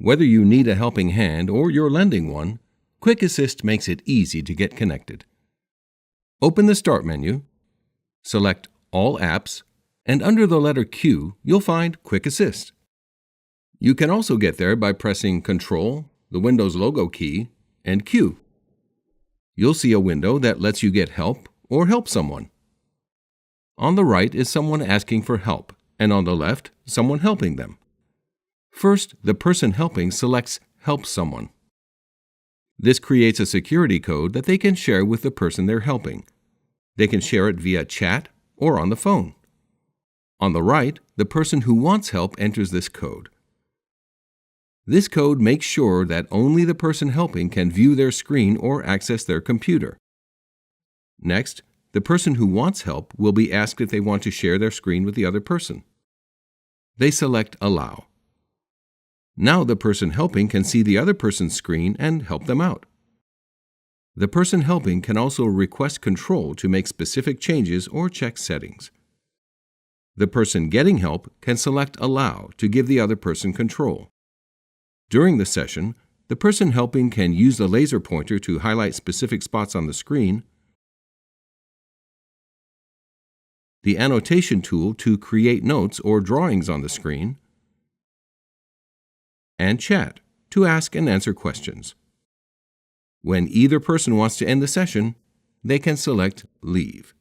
Whether you need a helping hand or you're lending one, Quick Assist makes it easy to get connected. Open the Start menu, select All Apps, and under the letter Q, you'll find Quick Assist. You can also get there by pressing Control, the Windows logo key, and Q. You'll see a window that lets you get help or help someone. On the right is someone asking for help, and on the left, someone helping them. First, the person helping selects Help Someone. This creates a security code that they can share with the person they're helping. They can share it via chat or on the phone. On the right, the person who wants help enters this code. This code makes sure that only the person helping can view their screen or access their computer. Next, the person who wants help will be asked if they want to share their screen with the other person. They select Allow. Now the person helping can see the other person's screen and help them out. The person helping can also request control to make specific changes or check settings. The person getting help can select Allow to give the other person control. During the session, the person helping can use the laser pointer to highlight specific spots on the screen, the annotation tool to create notes or drawings on the screen, and chat to ask and answer questions. When either person wants to end the session, they can select Leave.